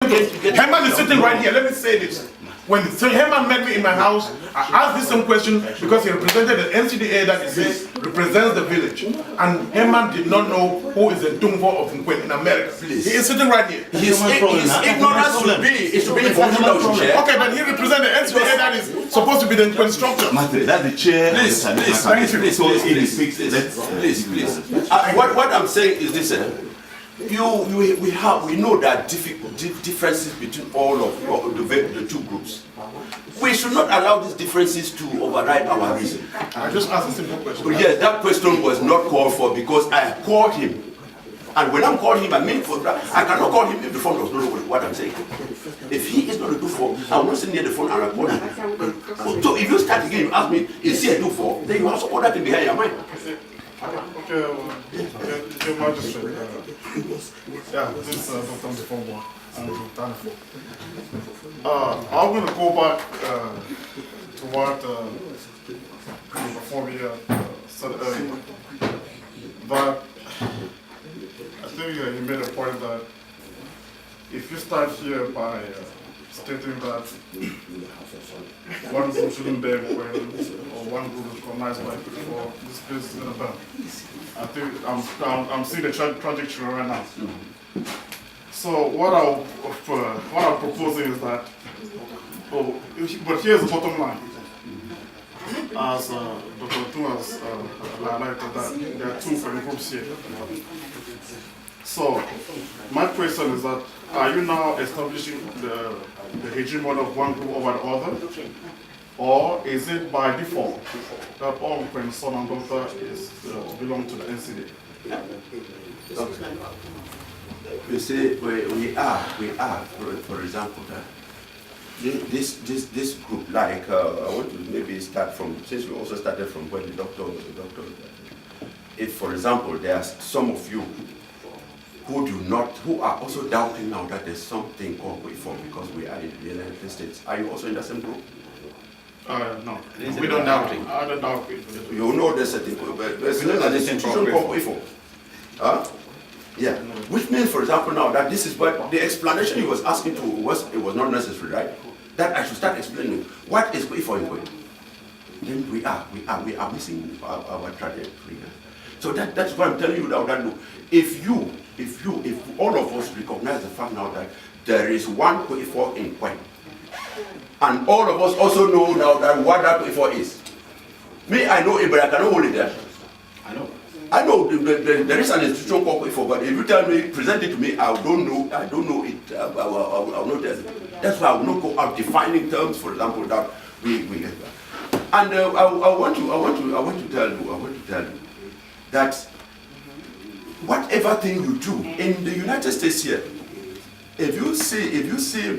Herman is sitting right here. Let me say this. When Herman met me in my house, I asked this same question because he represented the NCDA that he says represents the village. And Herman did not know who is the Tumfo of Nkwen in America. Please. He is sitting right here. His ignorance should be informational. Okay, but he represents the NCDA that is supposed to be the Nkwen structure. That's the chair. Please. What I'm saying is this. We know that differences between all of the two groups. We should not allow these differences to override our reason. I just asked a simple question. Yes, that question was not called for because I called him. And when I'm calling him, I mean for that. I cannot call him if the phone does not know what I'm saying. If he is not a do for, I will not sit near the phone and record him. So if you start again, you ask me, is he a do for? Then you have some other thing behind your mind. Okay, your magistrate. Yeah, this is Dr. Nkwen. I'm going to go back to what before we said earlier. That I think you made a point that if you start here by stating that one group shouldn't bear Nkwen or one group is recognized by people, this place is going to burn. I think I'm seeing the trajectory right now. So what I'm proposing is that, but here's the bottom line. As Dr. Tu has highlighted that there are two groups here. So my question is that, are you now establishing the hegemony of one group over the other? Or is it by default that all Nkwen son and daughter belong to the NCDA? You see, we are, for example, this group, like, I want to maybe start from, since we also started from where the doctor, if, for example, there are some of you who are also doubting now that there's something called reform because we are in the United States. Are you also in the same group? No, we don't doubt it. I don't doubt it. You know there's a thing, but there's an institution called reform. Yeah, which means, for example, now that this is what the explanation he was asking to was not necessary, right? That I should start explaining what is reform. Then we are missing our trajectory. So that's why I'm telling you now that if all of us recognize the fact now that there is one Kwefo in Nkwen, and all of us also know now that what that Kwefo is. Me, I know it, but I cannot hold it there. I know there is an institution called Kwefo, but if you tell me, present it to me, I don't know it. I will not tell you. That's why I will not go out defining terms, for example, that we get that. And I want to tell you that whatever thing you do in the United States here, if you see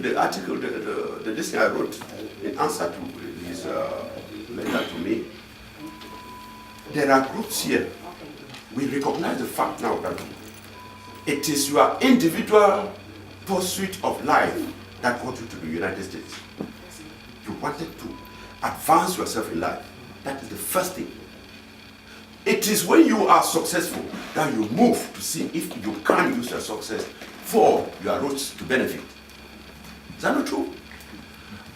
the article, this thing I wrote in answer to his letter to me, there are groups here. We recognize the fact now that it is your individual pursuit of life that got you to the United States. You wanted to advance yourself in life. That is the first thing. It is when you are successful that you move to see if you can use your success for your roads to benefit. Is that not true?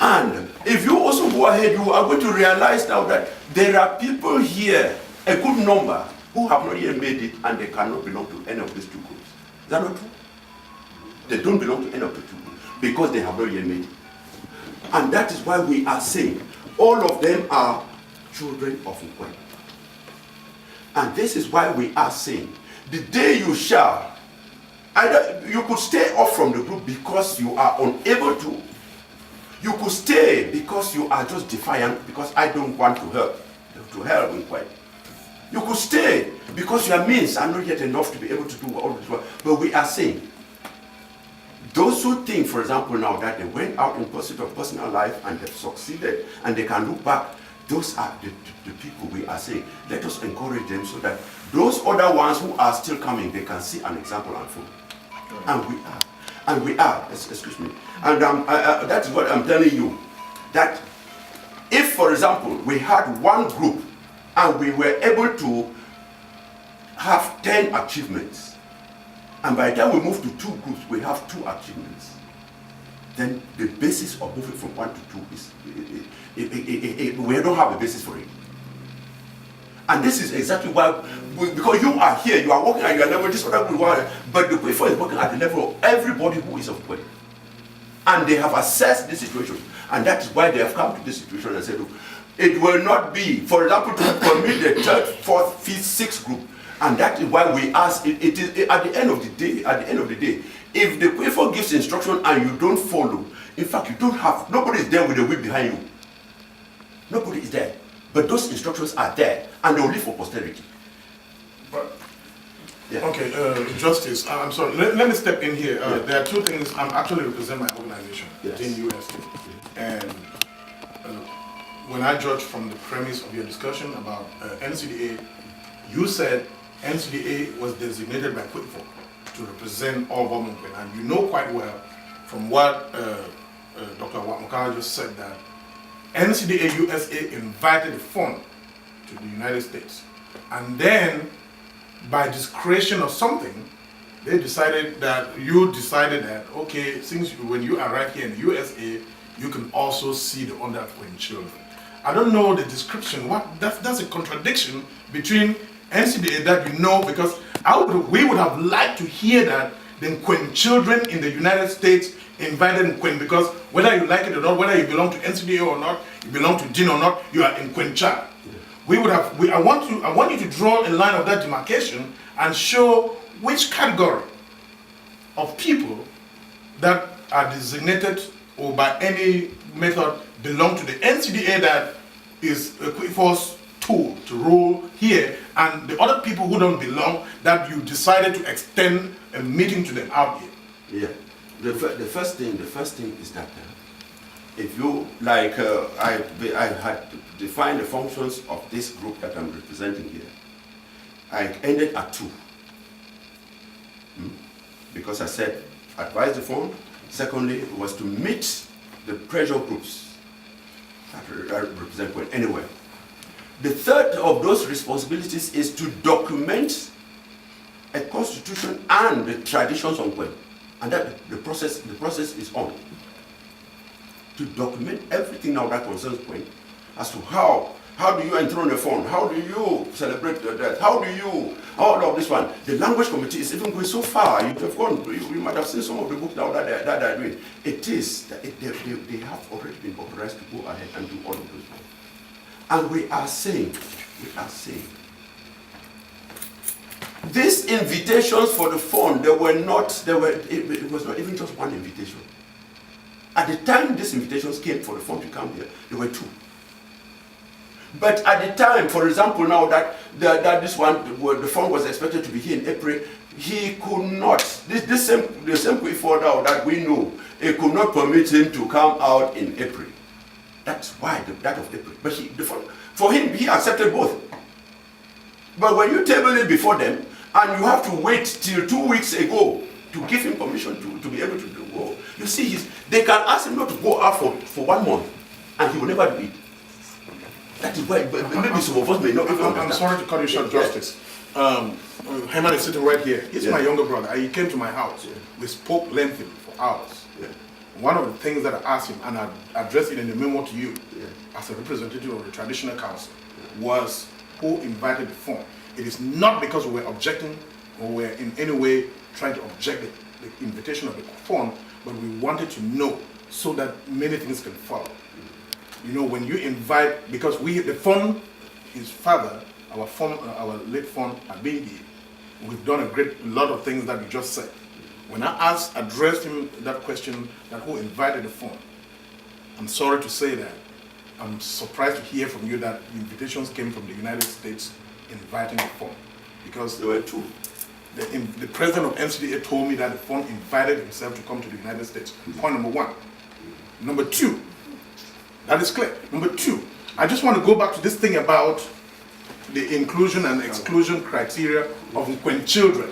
And if you also go ahead, you are going to realize now that there are people here, a good number, who have not yet made it and they cannot belong to any of these two groups. Is that not true? They don't belong to any of the two groups because they have not yet made it. And that is why we are saying all of them are children of Nkwen. And this is why we are saying the day you shall, either you could stay off from the group because you are unable to. You could stay because you are just defiant, because I don't want to help Nkwen. You could stay because your means are not yet enough to be able to do all this work. But we are saying, those who think, for example, now that they went out in pursuit of personal life and have succeeded and they can look back, those are the people we are saying. Let us encourage them so that those other ones who are still coming, they can see an example and follow. And we are, excuse me. And that is what I'm telling you. That if, for example, we had one group and we were able to have 10 achievements, and by the time we move to two groups, we have 2 achievements. then the basis of moving from 1 to 2 is, we don't have a basis for it. And this is exactly why, because you are here, you are working at your level, this other people, but the Nkwen is working at the level of everybody who is of Nkwen. And they have assessed the situation. And that is why they have come to this situation and said, look, it will not be, for example, to permit the 3rd, 4th, 5th, 6th group. And that is why we ask, it is at the end of the day, if the Nkwen gives instruction and you don't follow, in fact, you don't have, nobody is there with a whip behind you. Nobody is there. But those instructions are there, and they will live for posterity. But, yeah. Okay, Justice, I'm sorry, let me step in here. There are two things. I'm actually represent my organization, yes. in USA. And when I judge from the premise of your discussion about NCDA, you said NCDA was designated by Nkwen to represent all government, and you know quite well from what Dr. Wakmukara just said that NCDA-USA invited the fund to the United States, and then by discretion or something, they decided that okay, since when you arrive here in the USA, you can also see the underprivileged children. I don't know the description. That's a contradiction between NCDA that you know, because we would have liked to hear that the Nkwen children in the United States invited Nkwen, because whether you like it or not, whether you belong to NCDA or not, you belong to DIN or not, you are Nkwen child. I want you to draw a line of that demarcation and show which category of people that are designated or by any method belong to the NCDA that is a Nkwen's tool to rule here, and the other people who don't belong that you decided to extend a meeting to them out here. Yeah. The first thing is that if you, like I had defined the functions of this group that I'm representing here. I ended at 2. Because I said, advise the fund. Secondly, it was to meet the pressure groups that represent Nkwen anywhere. The third of those responsibilities is to document a constitution and the traditions of Nkwen. And that the process is on. To document everything now that concerns Nkwen, as to how do you enthrone the fund, how do you celebrate the death, how do you, all of this one. The language committee is even going so far. You might have seen some of the books now that they're doing. It is, they have already been authorized to go ahead and do all of those things. And we are saying, these invitations for the fund, it was not even just one invitation. At the time these invitations came for the fund to come here, there were 2. But at the time, for example, now that this one, the fund was expected to be here in April, he could not. The same Nkwen now that we know, it could not permit him to come out in April. That's why that of April. But for him, he accepted both. But when you table it before them, and you have to wait till 2 weeks ago to give him permission to be able to go, you see, they can ask him not to go out for 1 month, and he will never do it. That is why, maybe some of us may not even understand. I'm sorry to cut you short, Justice. Herman is sitting right here. He's my younger brother. He came to my house. We spoke lengthily for hours. One of the things that I asked him, and I addressed it in the memo to you, as a representative of the Traditional Council, was who invited the fund. It is not because we were objecting or we were in any way trying to object the invitation of the fund, but we wanted to know so that many things can follow. You know, when you invite, because the fund, his father, our late fund had been here. We've done a lot of things that you just said. When I addressed him that question, that who invited the fund, I'm sorry to say that I'm surprised to hear from you that invitations came from the United States inviting the fund, because there were 2. The president of NCDA told me that the fund invited himself to come to the United States. Point number 1. Number 2, that is clear. Number 2, I just want to go back to this thing about the inclusion and exclusion criteria of Nkwen children.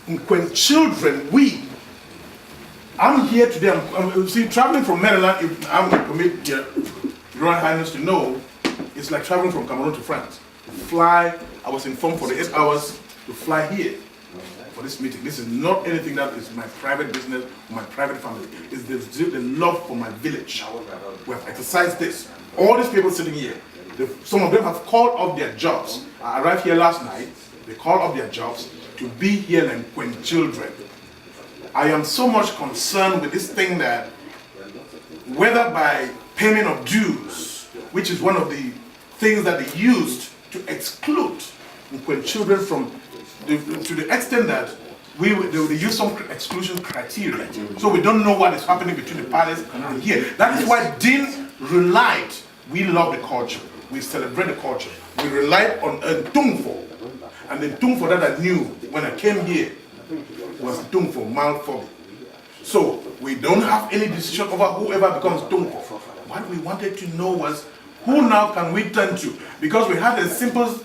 Nkwen children, I'm here today, I'm traveling from Maryland, if I'm going to permit your Royal Highness to know, it's like traveling from Cameroon to France. I was informed for the 8 hours to fly here for this meeting. This is not anything that is my private business or my private family. It's the love for my village. We have exercised this. All these people sitting here, some of them have called off their jobs. I arrived here last night. They called off their jobs to be here and Nkwen children. I am so much concerned with this thing that whether by payment of dues, which is one of the things that they used to exclude Nkwen children from, to the extent that they would use some exclusion criteria. So we don't know what is happening between the palace and here. That is why Dean relied. We love the culture. We celebrate the culture. We relied on a Ntungfo. And the Ntungfo that I knew when I came here was Ntungfo Malfobi. So we don't have any decision over whoever becomes Ntungfo. What we wanted to know was who now can we turn to? Because we had a simple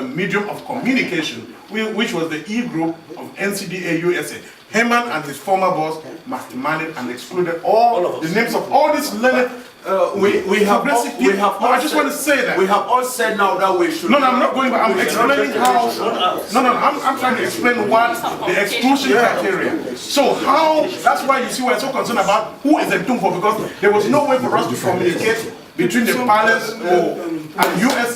medium of communication, which was the E-group of NCDA-USA. Heyman and his former boss masterminded and excluded all the names of all these learned we have I just want to say that. We have all said now that we should. No, I'm not going back. I'm explaining how. I'm trying to explain what the exclusion criteria. So how, that's why you see we're so concerned about who is a Ntungfo, because there was no way for us to communicate between the palace and US